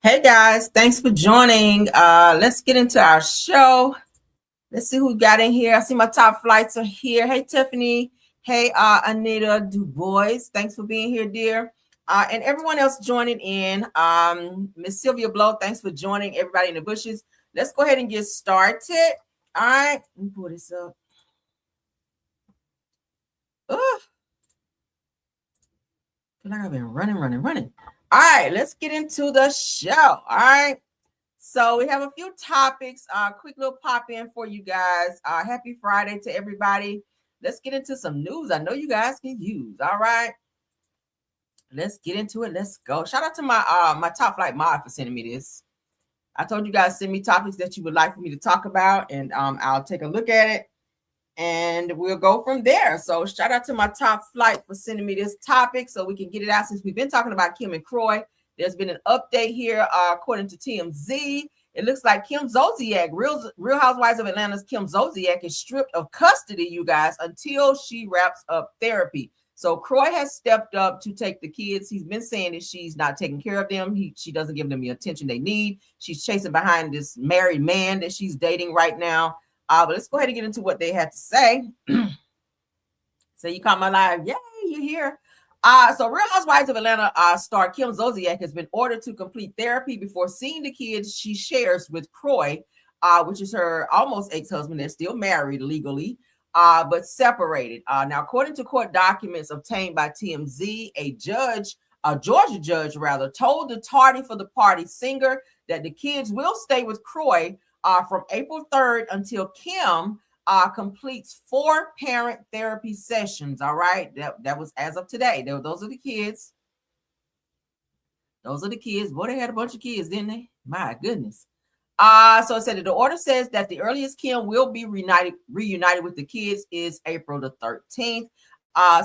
Hey guys, thanks for joining. Let's get into our show. Let's see who got in here. I see my top flights are here. Hey Tiffany. Hey Anita DuBois. Thanks for being here, dear. And everyone else joining in. Miss Sylvia Blow, thanks for joining everybody in the bushes. Let's go ahead and get started. All right, let me pull this up. Oh, I feel like I've been running. All right, let's get into the show. All right. So we have a few topics, quick little pop in for you guys. Happy Friday to everybody. Let's get into some news I know you guys can use. All right. Let's get into it. Let's go. Shout out to my top flight mod for sending me this. I told you guys send me topics that you would like for me to talk about, and I'll take a look at it and we'll go from there. So shout out to my top flight for sending me this topic so we can get it out. Since we've been talking about Kim and Kroy, there's been an update here according to TMZ. It looks like Kim Zolciak, Real Housewives of Atlanta's Kim Zolciak, is stripped of custody, you guys, until she wraps up therapy. So Kroy has stepped up to take the kids. He's been saying that she's not taking care of them. She doesn't give them the attention they need. She's chasing behind this married man that she's dating right now. But let's go ahead and get into what they had to say. So you caught my live. Yay, you're here. So Real Housewives of Atlanta star Kim Zolciak has been ordered to complete therapy before seeing the kids she shares with Kroy, which is her almost ex-husband. They're still married legally, but separated. Now, according to court documents obtained by TMZ, a Georgia judge rather, told the tardy for the party singer that the kids will stay with Kroy from April 3rd until Kim completes 4 parent therapy sessions. All right, that was as of today. Those are the kids. Those are the kids. Boy, they had a bunch of kids, didn't they? My goodness. So it said that the order says that the earliest Kim will be reunited with the kids is April the 13th.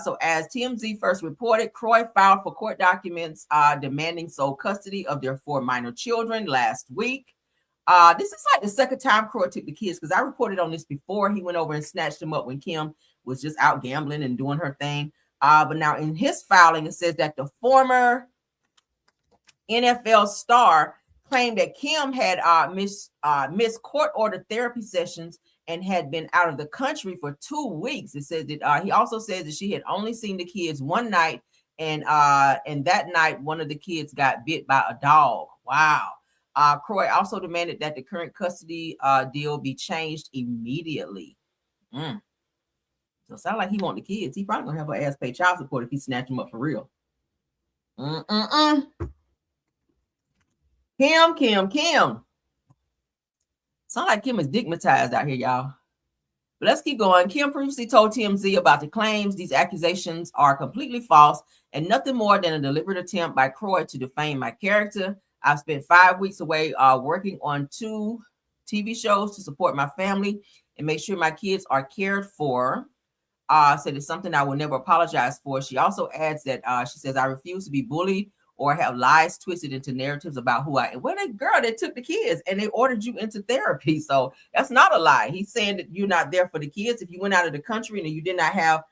So as TMZ first reported, Kroy filed for court documents demanding sole custody of their 4 minor children last week. This is like the second time Kroy took the kids, because I reported on this before. He went over and snatched them up when Kim was just out gambling and doing her thing. But now in his filing, it says that the former NFL star claimed that Kim had missed court-ordered therapy sessions and had been out of the country for 2 weeks. It says that he also says that she had only seen the kids one night, and that night one of the kids got bit by a dog. Wow. Kroy also demanded that the current custody deal be changed immediately. So it sounds like he want the kids. He probably gonna have her ass pay child support if he snatch them up for real. Kim. Sound like Kim is stigmatized out here, y'all. But let's keep going. Kim previously told TMZ about the claims. These accusations are completely false and nothing more than a deliberate attempt by Kroy to defame my character. I've spent 5 weeks away working on 2 TV shows to support my family and make sure my kids are cared for. Said it's something I will never apologize for. She also adds that she says, I refuse to be bullied or have lies twisted into narratives about who I am. Well, that girl, they took the kids and they ordered you into therapy. So that's not a lie. He's saying that you're not there for the kids. If you went out of the country and you did not have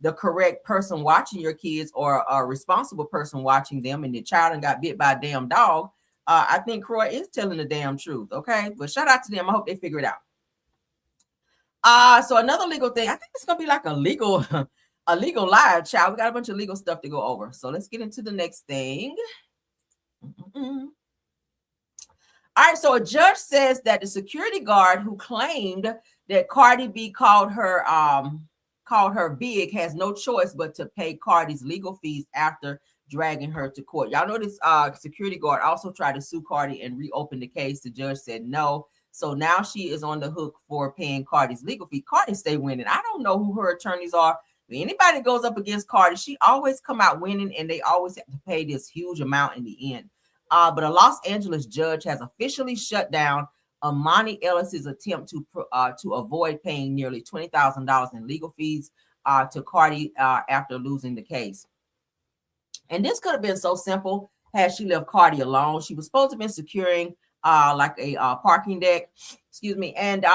the correct person watching your kids or a responsible person watching them, and the child got bit by a damn dog, I think Kroy is telling the damn truth. Okay, but shout out to them. I hope they figure it out. So another legal thing, I think it's gonna be like a legal live, child. We got a bunch of legal stuff to go over. So let's get into the next thing. All right, so a judge says that the security guard who claimed that Cardi B called her big has no choice but to pay Cardi's legal fees after dragging her to court. Y'all know this security guard also tried to sue Cardi and reopen the case. The judge said no. So now she is on the hook for paying Cardi's legal fee. Cardi stay winning. I don't know who her attorneys are. But anybody goes up against Cardi, she always come out winning, and they always have to pay this huge amount in the end. But a Los Angeles judge has officially shut down Amani Ellis's attempt to avoid paying nearly $20,000 in legal fees to Cardi after losing the case. And this could have been so simple had she left Cardi alone. She was supposed to have been securing like a parking deck, excuse me, and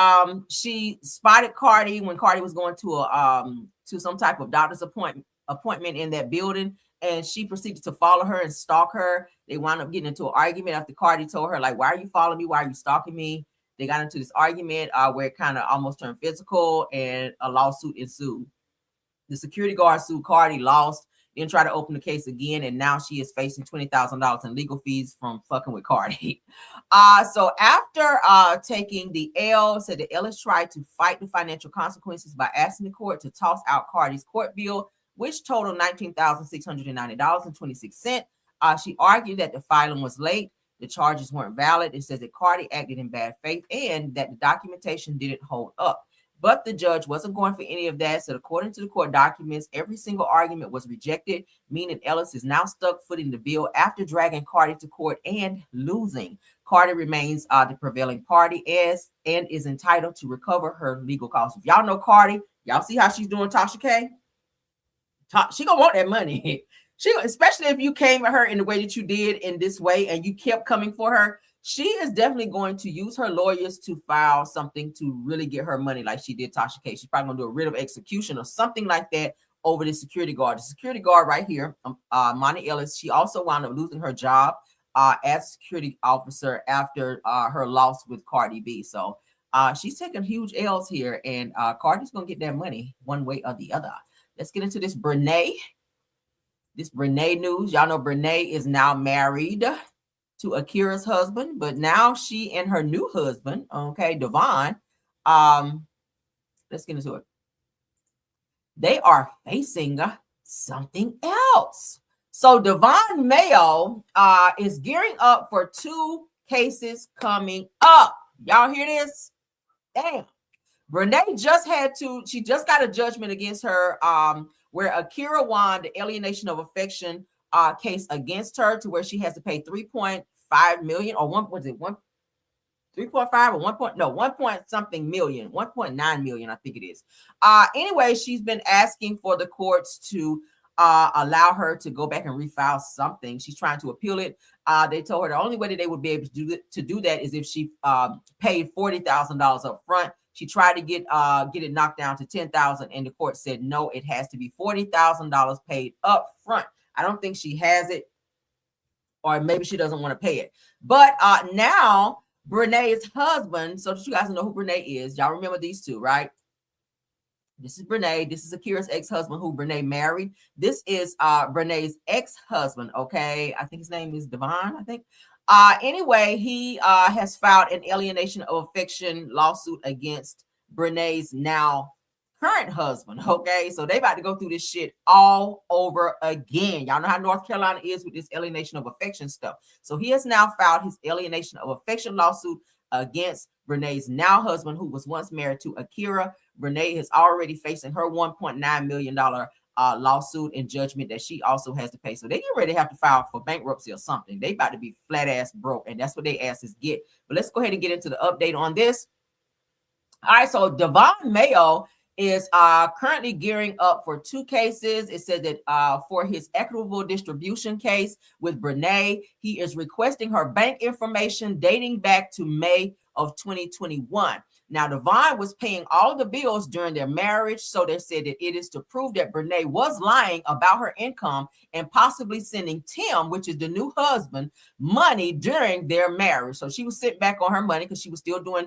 she spotted Cardi when Cardi was going to some type of doctor's appointment in that building, and she proceeded to follow her and stalk her. They wound up getting into an argument after Cardi told her, like, why are you following me? Why are you stalking me? They got into this argument where it kind of almost turned physical, and a lawsuit ensued. The security guard sued Cardi, lost, then tried to open the case again, and now she is facing $20,000 in legal fees from fucking with Cardi. So after taking the L, said the Ellis tried to fight the financial consequences by asking the court to toss out Cardi's court bill, which totaled $19,690.26. She argued that the filing was late, the charges weren't valid. It says that Cardi acted in bad faith and that the documentation didn't hold up. But the judge wasn't going for any of that. So according to the court documents, every single argument was rejected, meaning Ellis is now stuck footing the bill after dragging Cardi to court and losing. Cardi remains the prevailing party and is entitled to recover her legal costs. If y'all know Cardi, y'all see how she's doing Tasha K? She gonna want that money. She, especially if you came at her in the way that you did in this way and you kept coming for her, she is definitely going to use her lawyers to file something to really get her money like she did Tasha K. She's probably going to do a writ of execution or something like that over the security guard. The security guard right here, Monty Ellis, she also wound up losing her job as security officer after her loss with Cardi B. So she's taking huge L's here, and Cardi's going to get that money one way or the other. Let's get into this Brnee. This Brnee news. Y'all know Brnee is now married to Akira's husband, but now she and her new husband, okay, Devon, let's get into it. They are facing something else. So Devon Mayo is gearing up for 2 cases coming up. Y'all hear this? Damn. Brnee she just got a judgment against her where Akira won the alienation of affection case against her, to where she has to pay 3.5 million or 1.5 or 1 point something million, 1.9 million, I think it is. Anyway, she's been asking for the courts to allow her to go back and refile something. She's trying to appeal it. They told her the only way that they would be able to do that is if she paid $40,000 up front. She tried to get it knocked down to $10,000, and the court said no, it has to be $40,000 paid up front. I don't think she has it, or maybe she doesn't want to pay it. But now Brene's husband, so that you guys know who Brnee is, y'all remember these two, right? This is Brnee. This is Akira's ex-husband who Brnee married. This is Brene's ex-husband, okay? I think his name is Devon, I think. Anyway, he has filed an alienation of affection lawsuit against Brene's now current husband, okay? So they about to go through this shit all over again. Y'all know how North Carolina is with this alienation of affection stuff. So he has now filed his alienation of affection lawsuit against Brene's now husband, who was once married to Akira. Brnee is already facing her $1.9 million lawsuit and judgment that she also has to pay. So they get ready to have to file for bankruptcy or something. They about to be flat ass broke, and that's what they asses get. But let's go ahead and get into the update on this. All right, so Devon Mayo is currently gearing up for 2 cases. It said that for his equitable distribution case with Brnee, he is requesting her bank information dating back to May of 2021. Now, Devon was paying all the bills during their marriage, so they said that it is to prove that Brnee was lying about her income and possibly sending Tim, which is the new husband, money during their marriage. So she was sitting back on her money because she was still doing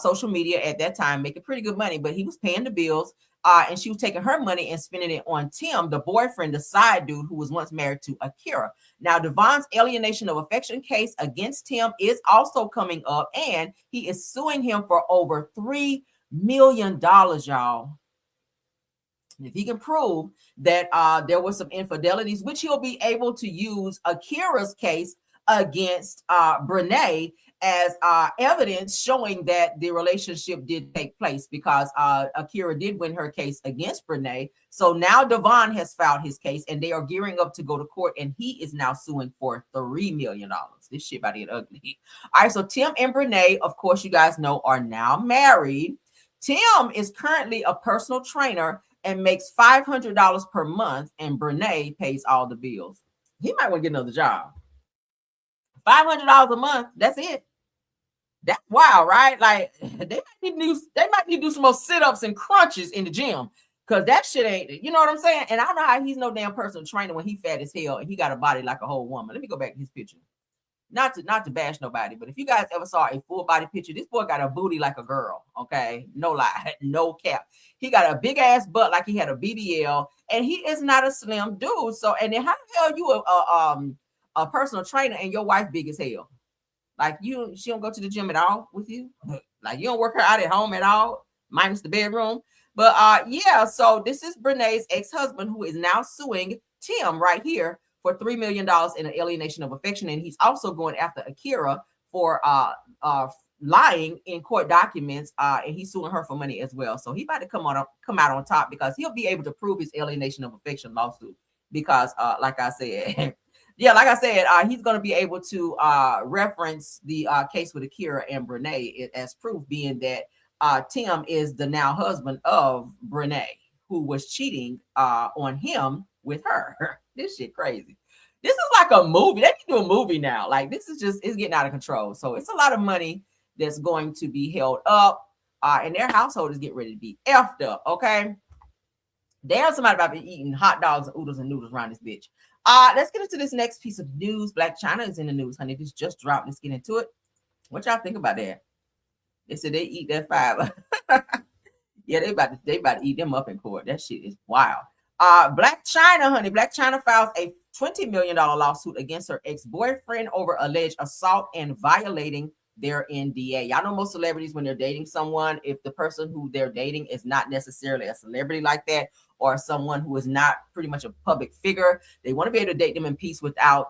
social media at that time, making pretty good money, but he was paying the bills, and she was taking her money and spending it on Tim, the boyfriend, the side dude who was once married to Akira. Now, Devon's alienation of affection case against Tim is also coming up, and he is suing him for over $3 million, y'all. If he can prove that there were some infidelities, which he'll be able to use Akira's case against Brnee as evidence showing that the relationship did take place, because Akira did win her case against Brnee. So now Devon has filed his case, and they are gearing up to go to court, and he is now suing for $3 million. This shit about to get ugly. All right, so Tim and Brnee, of course, you guys know, are now married. Tim is currently a personal trainer and makes $500 per month, and Brnee pays all the bills. He might want to get another job. $500 a month, that's it. That's wild, right? Like they might need to do some more sit-ups and crunches in the gym. Cause that shit ain't, you know what I'm saying? And I don't know how he's no damn personal trainer when he fat as hell and he got a body like a whole woman. Let me go back to his picture. Not to bash nobody, but if you guys ever saw a full body picture, this boy got a booty like a girl. Okay, no lie, no cap. He got a big ass butt like he had a BBL, and he is not a slim dude. So, and then how the hell you a personal trainer and your wife big as hell? Like she don't go to the gym at all with you? Like you don't work her out at home at all, minus the bedroom. But yeah, so this is Brenay'S ex-husband who is now suing Tim right here for $3 million in an alienation of affection. And he's also going after Akira for lying in court documents. And he's suing her for money as well. So he about to come out on top because he'll be able to prove his alienation of affection lawsuit. Because like I said, he's going to be able to reference the case with Akira and Brnee as proof, being that Tim is the now husband of Brnee, who was cheating on him with her. This shit crazy. This is like a movie. They can do a movie now. Like this is it's getting out of control. So it's a lot of money that's going to be held up, and their household is getting ready to be effed up. Okay, damn, somebody about to be eating hot dogs and oodles and noodles around this bitch. Let's get into this next piece of news. Black Chyna is in the news, honey. This just dropped. Let's get into it. What y'all think about that? They said they eat that fiber. Yeah, they about to eat them up in court. That shit is wild. Black Chyna, honey. Black Chyna files a $20 million lawsuit against her ex-boyfriend over alleged assault and violating their NDA. Y'all know most celebrities, when they're dating someone, if the person who they're dating is not necessarily a celebrity like that, or someone who is not pretty much a public figure, they want to be able to date them in peace without,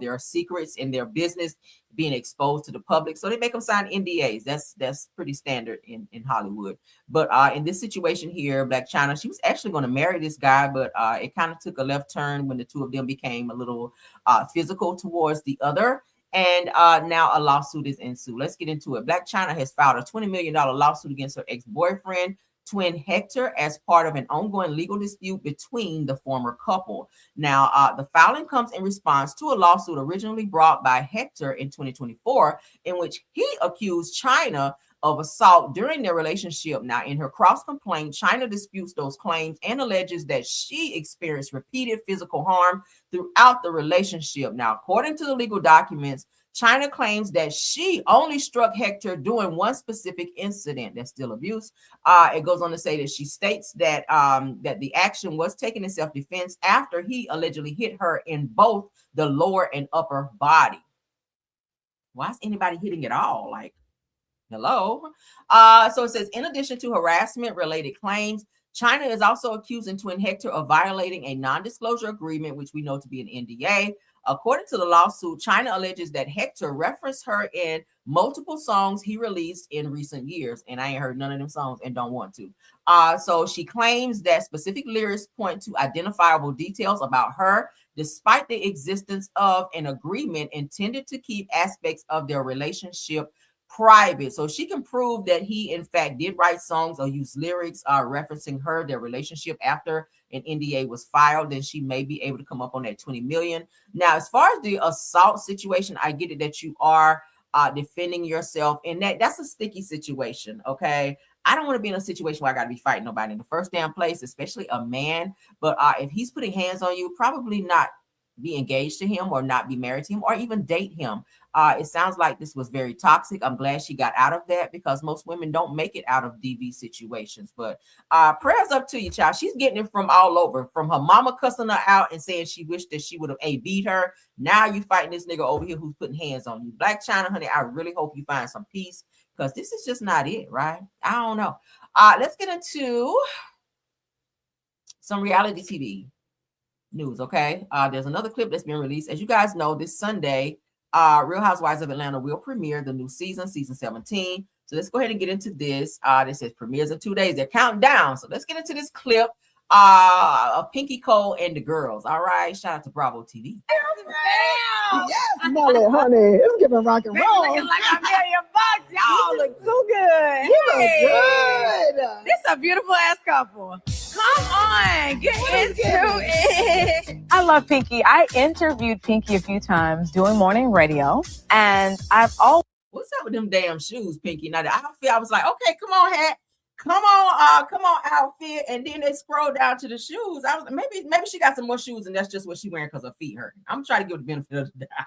their secrets and their business being exposed to the public. So they make them sign NDAs. That's pretty standard in Hollywood. But in this situation here, Black Chyna, she was actually going to marry this guy, but it kind of took a left turn when the two of them became a little physical towards the other. And now a lawsuit is ensued. Let's get into it. Black Chyna has filed a $20 million lawsuit against her ex-boyfriend, twin Hector, as part of an ongoing legal dispute between the former couple. Now, the filing comes in response to a lawsuit originally brought by Hector in 2024, in which he accused Chyna of assault during their relationship. Now, in her cross complaint, Chyna disputes those claims and alleges that she experienced repeated physical harm throughout the relationship. Now, according to the legal documents, Chyna claims that she only struck Hector during one specific incident. That's still abuse. It goes on to say that she states that that the action was taken in self-defense after he allegedly hit her in both the lower and upper body. Why is anybody hitting at all? Like, hello? So it says, in addition to harassment-related claims, Chyna is also accusing twin Hector of violating a non-disclosure agreement, which we know to be an NDA. According to the lawsuit, Chyna alleges that Hector referenced her in multiple songs he released in recent years, and I ain't heard none of them songs and don't want to. So she claims that specific lyrics point to identifiable details about her, despite the existence of an agreement intended to keep aspects of their relationship private. So she can prove that he, in fact, did write songs or use lyrics referencing her, their relationship, after an NDA was filed, then she may be able to come up on that 20 million. Now, as far as the assault situation, I get it that you are defending yourself, and that's a sticky situation. Okay, I don't want to be in a situation where I got to be fighting nobody in the first damn place, especially a man. But if he's putting hands on you, probably not be engaged to him or not be married to him or even date him. It sounds like this was very toxic. I'm glad she got out of that, because most women don't make it out of DV situations. But prayers up to you, child. She's getting it from all over, from her mama cussing her out and saying she wished that she would have beat her. Now you fighting this nigga over here who's putting hands on you. Black Chyna, honey, I really hope you find some peace, because this is just not it, right? I don't know. Let's get into some reality TV news, okay? There's another clip that's been released. As you guys know, this Sunday, Real Housewives of Atlanta will premiere the new season 17. So let's go ahead and get into this. This says premieres in 2 days. They're counting down. So let's get into this clip of Pinky, Cole, and the girls. All right. Shout out to Bravo TV. Yes, Molly, honey. It's giving rock and roll. Looking like $1 million. Y'all look so good. You look good. This is a beautiful ass couple. Come on, get into it. I love Pinky. I interviewed Pinky a few times doing morning radio, and I've always. What's up with them damn shoes, Pinky? Now the outfit, I was like, okay, come on, hat. come on outfit, and then they scroll down to the shoes. I was maybe she got some more shoes, and that's just what she wearing because her feet hurt. I'm trying to give the benefit of the doubt.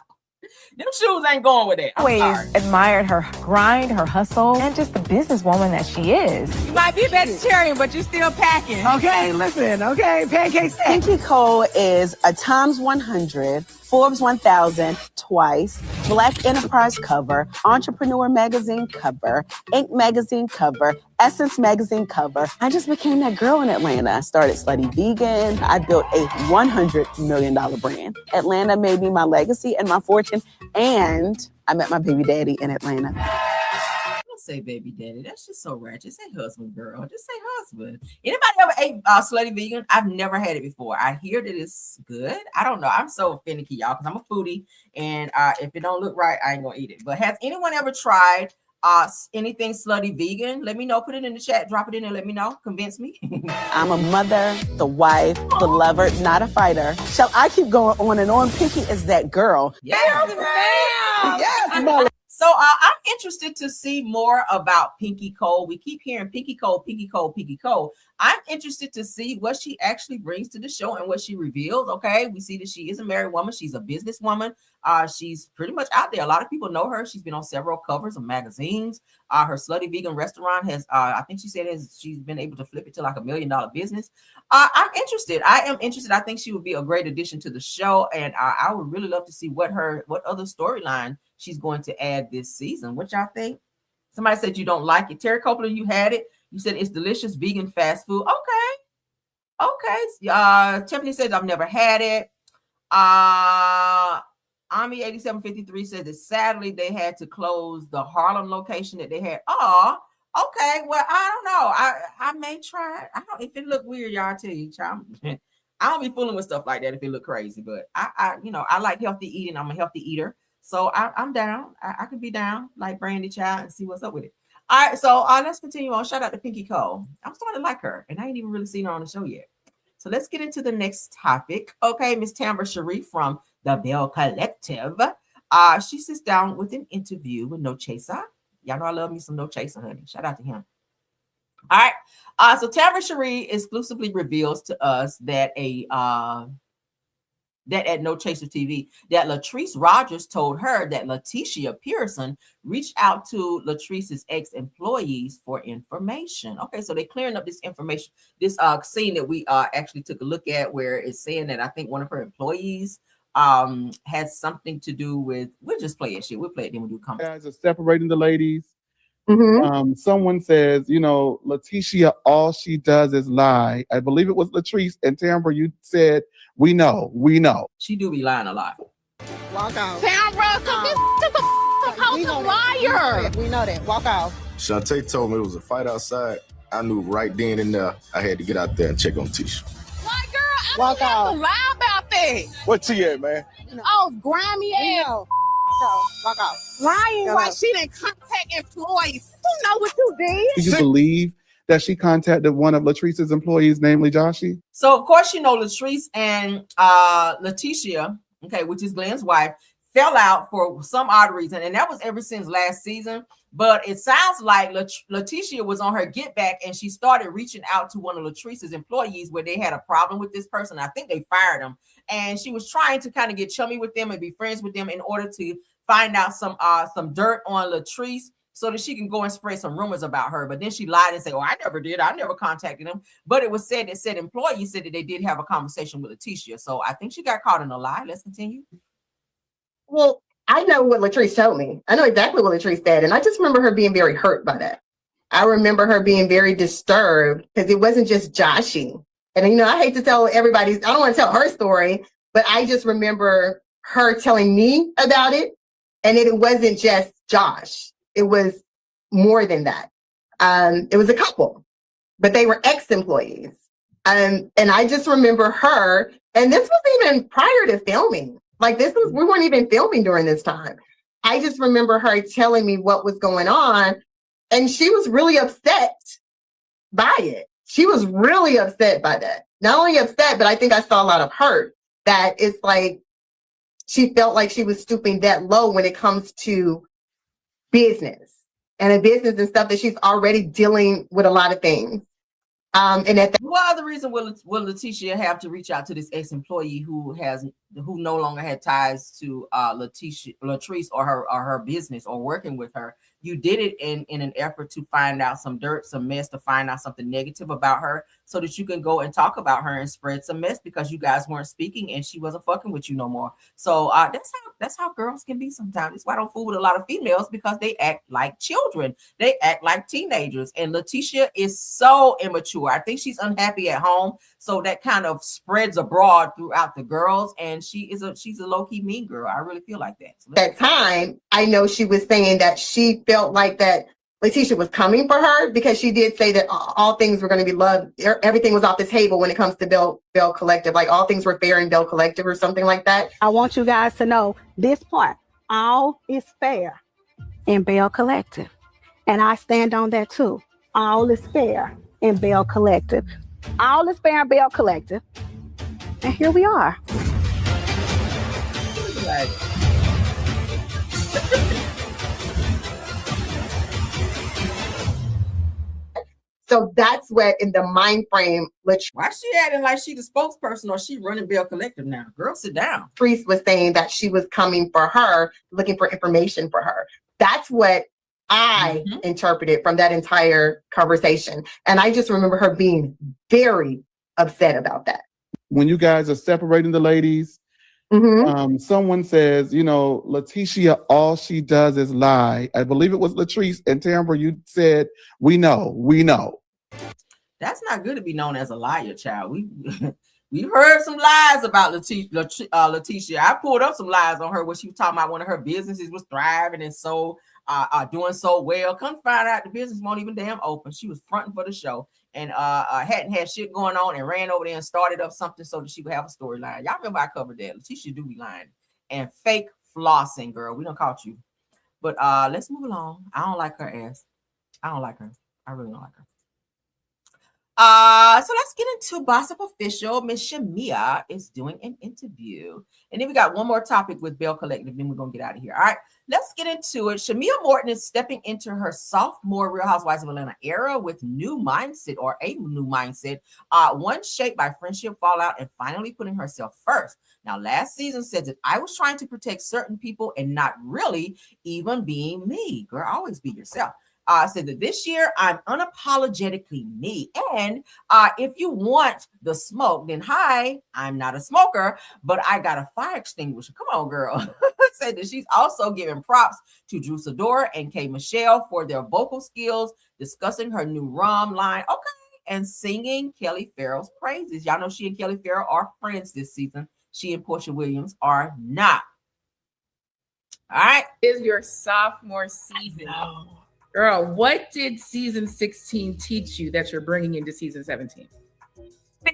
Them shoes ain't going with that. Always admired her grind, her hustle, and just the businesswoman that she is. You might be a vegetarian, but you're still packing. Okay, listen. Okay, pancake stack. Pinky Cole is a Times 100, Forbes 1000 twice, Black Enterprise cover, Entrepreneur Magazine cover, Inc. Magazine cover, Essence Magazine cover. I just became that girl in Atlanta. I started Slutty Vegan. I built a $100 million brand. Atlanta made me my legacy and my fortune, and I met my baby daddy in Atlanta. Don't say baby daddy. That's just so ratchet. Say husband, girl. Just say husband. Anybody ever ate Slutty Vegan? I've never had it before. I hear that it's good. I don't know. I'm so finicky, y'all, because I'm a foodie, and if it don't look right, I ain't gonna eat it. But has anyone ever tried anything Slutty Vegan? Let me know. Put it in the chat. Drop it in there. Let me know. Convince me. I'm a mother, the wife, the lover, not a fighter. Shall I keep going on and on? Pinky is that girl. Yes, ma'am. Yes, Molly. So I'm interested to see more about Pinky Cole. We keep hearing Pinky Cole, Pinky Cole, Pinky Cole. I'm interested to see what she actually brings to the show and what she reveals. Okay, we see that she is a married woman. She's a businesswoman. She's pretty much out there. A lot of people know her. She's been on several covers of magazines. Her Slutty Vegan restaurant has, I think she said she's been able to flip it to like $1 million business. I'm interested. I am interested. I think she would be a great addition to the show, and I would really love to see what other storyline she's going to add this season. What y'all think? Somebody said you don't like it. Terry Copeland, you had it. You said it's delicious vegan fast food. Okay. Tiffany says I've never had it. Ami 8753 says that sadly they had to close the Harlem location that they had. Oh, okay. Well, I don't know. I may try it. I don't. If it look weird, y'all, tell you, child. I don't be fooling with stuff like that if it look crazy. But I like healthy eating. I'm a healthy eater. So I'm down. I could be down like Brandy Child and see what's up with it. All right, so let's continue on. Shout out to Pinky Cole. I'm starting to like her, and I ain't even really seen her on the show yet. So let's get into the next topic. Okay, Miss Tambra Sharif from the Bell Collective. She sits down with an interview with No Chaser. Y'all know I love me some No Chaser, honey. Shout out to him. All right. So Tambra Sharif exclusively reveals to us that that at No Chaser TV, that Latrice Rogers told her that Letitia Pearson reached out to Latrice's ex-employees for information. Okay, so they're clearing up this information, this scene that we actually took a look at where it's saying that I think one of her employees has something to do with, we'll just play it shit. We'll play it, then we'll do comments. Guys are separating the ladies. Mm-hmm. Someone says, Letitia, all she does is lie. I believe it was Latrice and Tambra. You said, we know. She do be lying a lot. Walk out. Tambra, because this is a supposed liar. We know that. Walk out. Shantae told me it was a fight outside. I knew right then and there I had to get out there and check on Tisha. Why, girl, I Walk don't have out. to lie about that. What T at, man? Oh, grimy ass. No. Walk out. Lying Shut while up. she didn't contact employees. You know what you did. Do you believe that she contacted one of Latrice's employees, namely Joshie? So of course, Latrice and Letitia, okay, which is Glenn's wife, fell out for some odd reason, and that was ever since last season. But it sounds like Letitia was on her get back, and she started reaching out to one of Latrice's employees where they had a problem with this person. I think they fired him, and she was trying to kind of get chummy with them and be friends with them in order to find out some dirt on Latrice, so that she can go and spread some rumors about her. But then she lied and said, "Oh, I never did. I never contacted him." But it was said that said employee said that they did have a conversation with Letitia. So I think she got caught in a lie. Let's continue. Well, I know what Latrice told me. I know exactly what Latrice said. And I just remember her being very hurt by that. I remember her being very disturbed because it wasn't just Joshie. And, I hate to tell everybody, I don't want to tell her story, but I just remember her telling me about it. And it wasn't just Josh. It was more than that. It was a couple, but they were ex-employees. And I just remember her, and this was even prior to filming. Like we weren't even filming during this time. I just remember her telling me what was going on, and she was really upset by it. She was really upset by that. Not only upset, but I think I saw a lot of hurt, that it's like she felt like she was stooping that low when it comes to business. and a business and stuff that she's already dealing with a lot of things. And at what other reason will Letitia have to reach out to this ex-employee who no longer had ties to Latrice or her business or working with her? You did it in an effort to find out some dirt, some mess, to find out something negative about her so that you can go and talk about her and spread some mess because you guys weren't speaking and she wasn't fucking with you no more. So that's how girls can be sometimes. That's why I don't fool with a lot of females, because they act like children. They act like teenagers. And Letitia is so immature. I think she's unhappy at home. So that kind of spreads abroad throughout the girls. And she's a low-key mean girl. I really feel like that. So that time, I know she was saying that she felt like that Letitia was coming for her, because she did say that all things were going to be loved. Everything was off the table when it comes to Bell Collective. Like all things were fair in Bell Collective or something like that. I want you guys to know this part. All is fair in Bell Collective. And I stand on that too. All is fair in Bell Collective. All is fair in Bell Collective. And here we are. So that's what in the mind frame, why she acting like she the spokesperson or she running Bell Collective now? Girl, sit down. Latrice was saying that she was coming for her, looking for information for her. That's what I interpreted from that entire conversation. And I just remember her being very upset about that. When you guys are separating the ladies, someone says, Letitia, all she does is lie. I believe it was Latrice and Timber. You said, we know. That's not good to be known as a liar, child. We've heard some lies about Letitia. I pulled up some lies on her when she was talking about one of her businesses was thriving and so doing so well. Come find out the business won't even damn open. She was fronting for the show and hadn't had shit going on and ran over there and started up something so that she would have a storyline. Y'all remember I covered that. Letitia do be lying and fake flossing, girl. We done caught you. But let's move along. I don't like her ass. I don't like her. I really don't like her. So let's get into Gossip Official. Miss Shamea is doing an interview. And then we got one more topic with Bell Collective, then we're going to get out of here. All right, let's get into it. Shamia Morton is stepping into her sophomore Real Housewives of Atlanta era with a new mindset, one shaped by friendship, fallout, and finally putting herself first. Now, last season said that I was trying to protect certain people and not really even being me. Girl, always be yourself. Said that this year I'm unapologetically me. And if you want the smoke, then hi, I'm not a smoker, but I got a fire extinguisher. Come on, girl. Said that she's also giving props to Drew Sidora and K. Michelle for their vocal skills, discussing her new rum line. Okay. And singing Kelly Farrell's praises. Y'all know she and Kelly Farrell are friends this season. She and Portia Williams are not. All right. Is your sophomore season. Girl, what did season 16 teach you that you're bringing into season 17?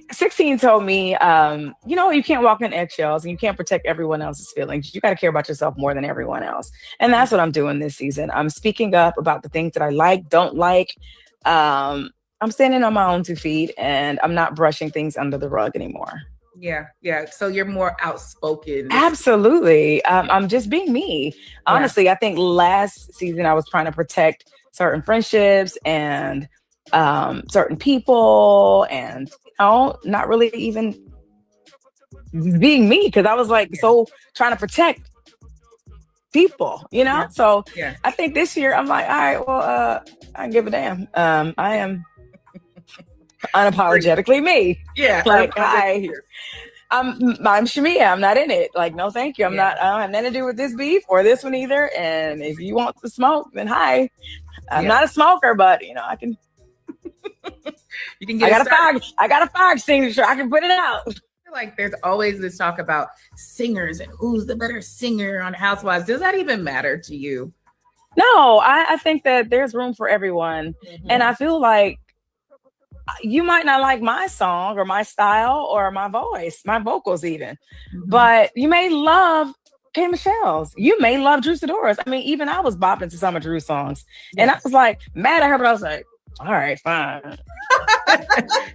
16 told me, you can't walk in eggshells and you can't protect everyone else's feelings. You got to care about yourself more than everyone else. And that's what I'm doing this season. I'm speaking up about the things that I like, don't like. I'm standing on my own 2 feet and I'm not brushing things under the rug anymore. Yeah. So you're more outspoken. Absolutely. I'm just being me. Honestly, I think last season I was trying to protect certain friendships and certain people and, not really even being me because I was so trying to protect people, So I think this year I'm like, all right, well, I don't give a damn. I am unapologetically me. I'm Shamea. I'm not in it. No, thank you. I don't have nothing to do with this beef or this one either. And if you want to smoke, then hi. I'm not a smoker, but I can. You can get. I got a fire extinguisher. I can put it out. I feel like there's always this talk about singers and who's the better singer on Housewives. Does that even matter to you? No, I think that there's room for everyone, and I feel like you might not like my song or my style or my voice, my vocals even, but you may love K. Michelle's. You may love Drew Sidora's. I mean, even I was bopping to some of Drew's songs, and I was mad at her, but I was like, all right, fine.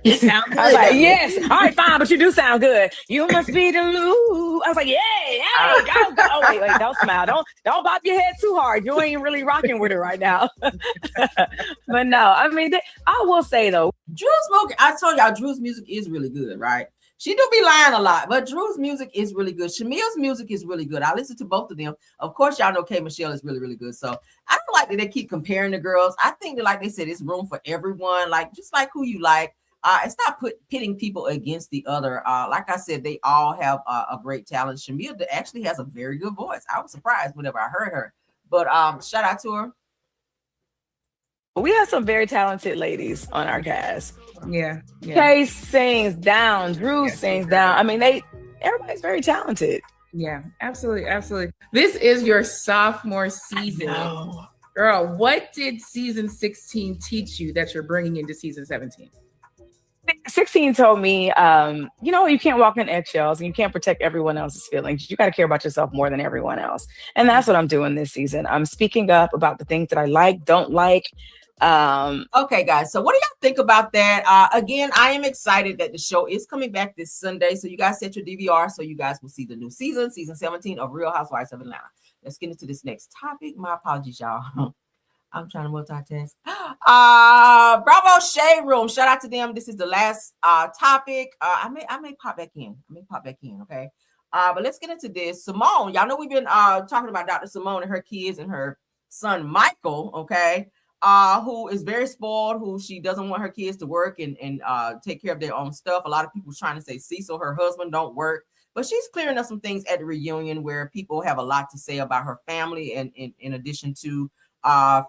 You sound good. I was like, yes. All right, fine, but you do sound good. You must be the Lou. I was like, yay, go. Oh, wait, don't smile. Don't bop your head too hard. You ain't really rocking with it right now. But no, I mean, I will say though, Drew's music, I told y'all, Drew's music is really good, right? She do be lying a lot, but Drew's music is really good. Shamea's music is really good. I listen to both of them. Of course, y'all know K. Michelle is really, really good. So I don't like that they keep comparing the girls. I think that, like they said, it's room for everyone. Like, just like who you like. And stop pitting people against the other. Like I said, they all have a great talent. Shamia actually has a very good voice. I was surprised whenever I heard her. But shout out to her. we have some very talented ladies on our cast. Yeah. Kay sings down, Drew sings down. I mean, everybody's very talented. Yeah, absolutely. This is your sophomore season. Girl, what did season 16 teach you that you're bringing into season 17? 16 told me, you can't walk in eggshells and you can't protect everyone else's feelings. You got to care about yourself more than everyone else. And that's what I'm doing this season. I'm speaking up about the things that I like, don't like. Okay, guys. So what do y'all think about that? Again, I am excited that the show is coming back this Sunday. So you guys set your DVR so you guys will see the new season 17 of Real Housewives of Atlanta. Let's get into this next topic. My apologies, y'all. I'm trying to multitask. Bravo Shade Room. Shout out to them. This is the last topic. I may pop back in. Okay. But let's get into this. Simone, y'all know we've been talking about Dr. Simone and her kids and her son Michael, okay? Who is very spoiled, who she doesn't want her kids to work and take care of their own stuff. A lot of people trying to say Cecil, her husband, don't work. But she's clearing up some things at the reunion where people have a lot to say about her family and in addition to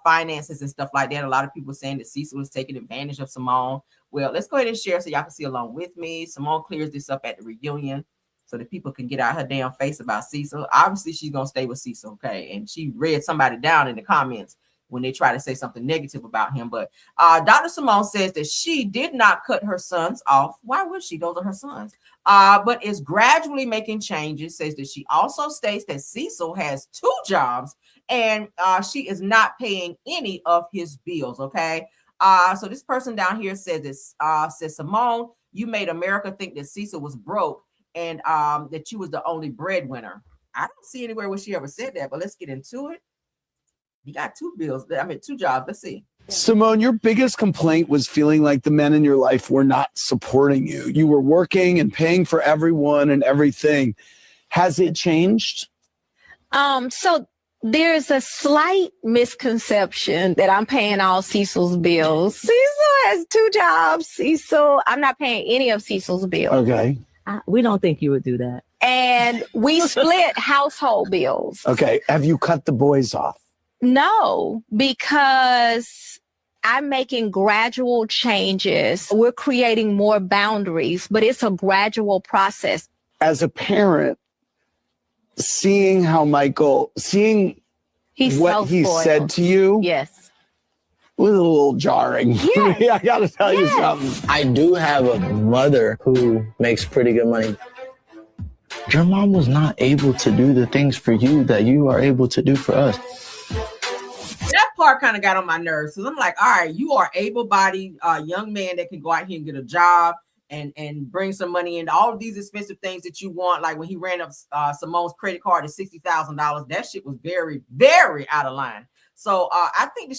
finances and stuff like that. A lot of people saying that Cecil was taking advantage of Simone. Well, let's go ahead and share so y'all can see along with me. Simone clears this up at the reunion so that people can get out her damn face about Cecil. Obviously, she's going to stay with Cecil, okay? And she read somebody down in the comments when they try to say something negative about him. But Dr. Simone says that she did not cut her sons off. Why would she? Those are her sons. But is gradually making changes. Says that she also states that Cecil has 2 jobs and she is not paying any of his bills, okay? So this person down here says this, says, Simone, you made America think that Cecil was broke and that you was the only breadwinner. I don't see anywhere where she ever said that, but let's get into it. You got 2 jobs. Let's see. Simone, your biggest complaint was feeling like the men in your life were not supporting you. You were working and paying for everyone and everything. Has it changed? So there's a slight misconception that I'm paying all Cecil's bills. Cecil has 2 jobs. I'm not paying any of Cecil's bills. Okay. We don't think you would do that. And we split household bills. Okay. Have you cut the boys off? No, because I'm making gradual changes. We're creating more boundaries, but it's a gradual process. As a parent, seeing how what he said to you, yes, was a little jarring. Yes. I got to tell you something. I do have a mother who makes pretty good money. Your mom was not able to do the things for you that you are able to do for us. That part kind of got on my nerves. So I'm like, all right, you are able-bodied young man that can go out here and get a job and bring some money in. All of these expensive things that you want, like when he ran up Simone's credit card to $60,000, that shit was very, very out of line. So I think that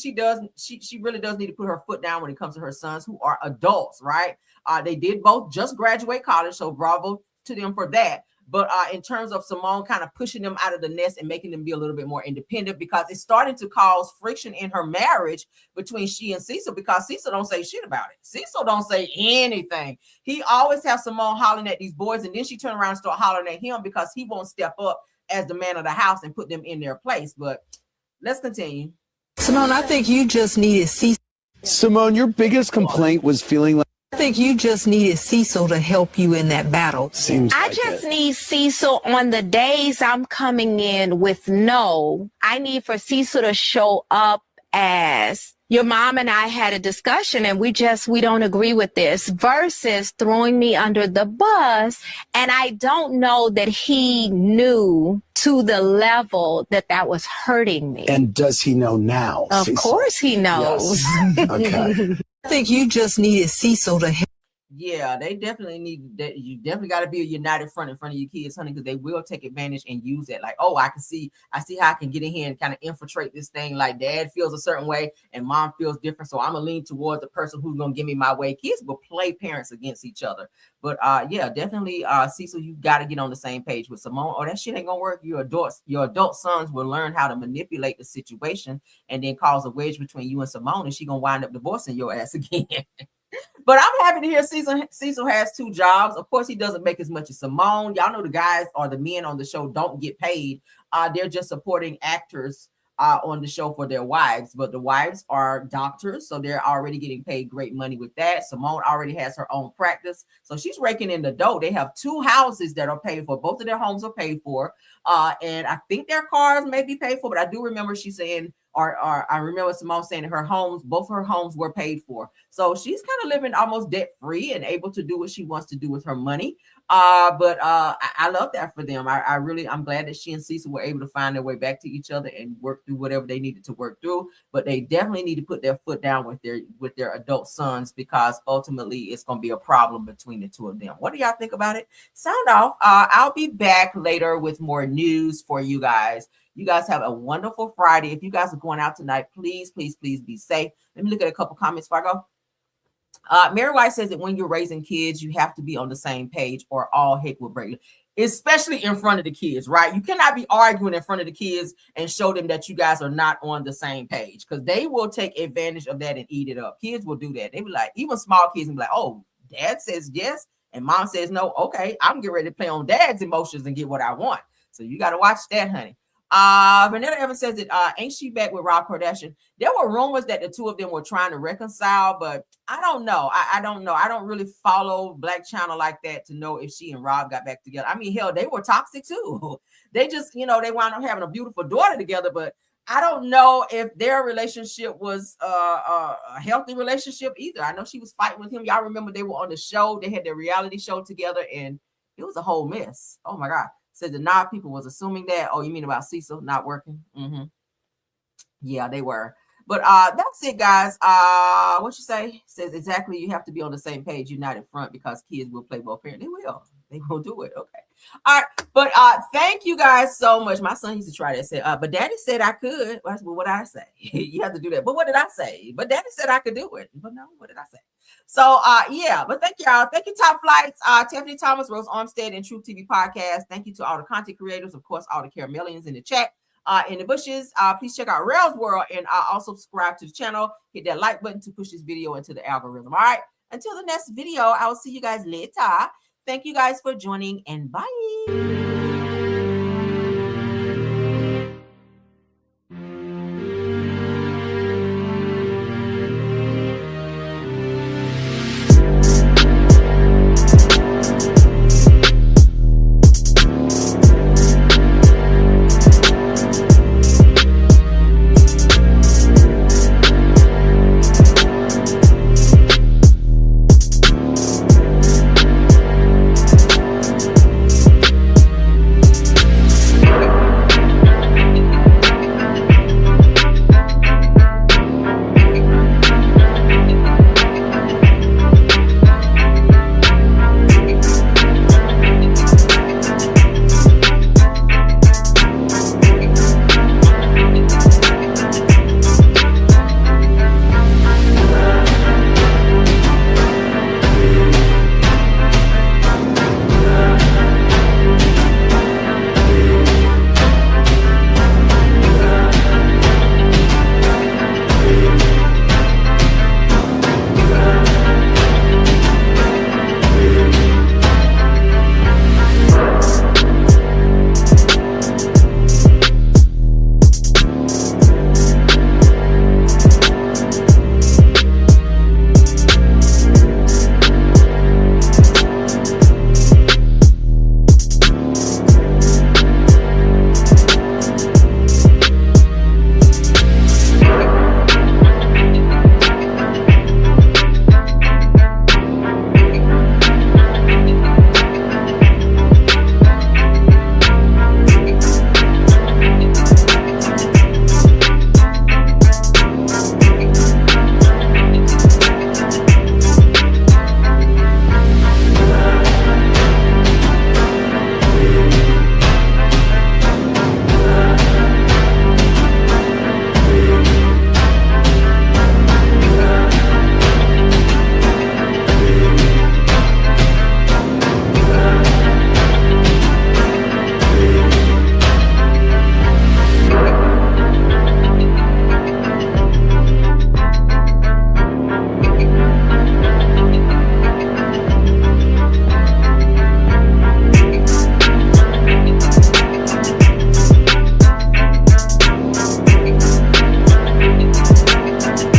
she really does need to put her foot down when it comes to her sons who are adults, right? They did both just graduate college, so bravo to them for that. But in terms of Simone kind of pushing them out of the nest and making them be a little bit more independent, because it's starting to cause friction in her marriage between she and Cecil, because Cecil don't say shit about it. Cecil don't say anything. He always has Simone hollering at these boys, and then she turn around and start hollering at him because he won't step up as the man of the house and put them in their place. But let's continue. Simone, I think you just needed Cecil. Simone, your biggest complaint was feeling like I think you just needed Cecil to help you in that battle. I just need Cecil on the days I'm coming in with no. I need for Cecil to show up as your mom and I had a discussion and we don't agree with this, versus throwing me under the bus. And I don't know that he knew to the level that was hurting me. And does he know now? Of Cecil? course he knows. Yes. Okay. I think you just needed Cecil to help. Yeah, they definitely need that. You definitely got to be a united front in front of your kids, honey, because they will take advantage and use it. Like, oh, I see how I can get in here and kind of infiltrate this thing. Like, dad feels a certain way and mom feels different, so I'm gonna lean towards the person who's gonna give me my way. Kids will play parents against each other, but yeah, definitely, Cecil, you got to get on the same page with Simone. Oh, that shit ain't gonna work. Your adult sons will learn how to manipulate the situation and then cause a wedge between you and Simone, and she gonna wind up divorcing your ass again. But I'm happy to hear Cecil has 2 jobs. Of course, he doesn't make as much as Simone. Y'all know the guys or the men on the show don't get paid. They're just supporting actors on the show for their wives. But the wives are doctors, so they're already getting paid great money with that. Simone already has her own practice, so she's raking in the dough. They have 2 houses that are paid for. Both of their homes are paid for. And I think their cars may be paid for, but I do remember she saying, or I remember Simone saying her homes, both her homes were paid for. So she's kind of living almost debt free and able to do what she wants to do with her money. But I love that for them. I'm glad that she and Cecil were able to find their way back to each other and work through whatever they needed to work through. But they definitely need to put their foot down with their adult sons, because ultimately it's going to be a problem between the 2 of them. What do y'all think about it? Sound off. I'll be back later with more news for you guys. You guys have a wonderful Friday. If you guys are going out tonight, please, please, please be safe. Let me look at a couple comments before I go. Mary White says that when you're raising kids, you have to be on the same page or all heck will break, especially in front of the kids, right? You cannot be arguing in front of the kids and show them that you guys are not on the same page, because they will take advantage of that and eat it up. Kids will do that. They be like, even small kids will be like, oh, dad says yes and mom says no. Okay, I'm getting ready to play on dad's emotions and get what I want. So you got to watch that, honey. Brenay'S Evans says that ain't she back with Rob Kardashian? There were rumors that the 2 of them were trying to reconcile, but I don't know. I don't know. I don't really follow Black Channel like that to know if she and Rob got back together. I mean, hell, they were toxic too. They just, they wound up having a beautiful daughter together, but I don't know if their relationship was a healthy relationship either. I know she was fighting with him. Y'all remember they were on the show. They had their reality show together, and it was a whole mess. Oh my God. Said the people was assuming that. Oh, you mean about Cecil not working? Mm-hmm. Yeah, they were. But that's it, guys. What you say? Says exactly. You have to be on the same page, united front, because kids will play both parents. They will do it. Okay. All right. But thank you guys so much. My son used to try that. Say, but daddy said I could. Well, what did I say? You have to do that. But what did I say? But daddy said I could do it. But no, what did I say? So yeah, but thank y'all. Thank you, Top Flights, Tiffany Thomas, Rose Armstead, and True TV Podcast. Thank you to all the content creators, of course, all the Caramelians in the chat, in the bushes. Please check out Rail's World and also subscribe to the channel. Hit that like button to push this video into the algorithm. All right. Until the next video, I will see you guys later. Thank you guys for joining, and bye.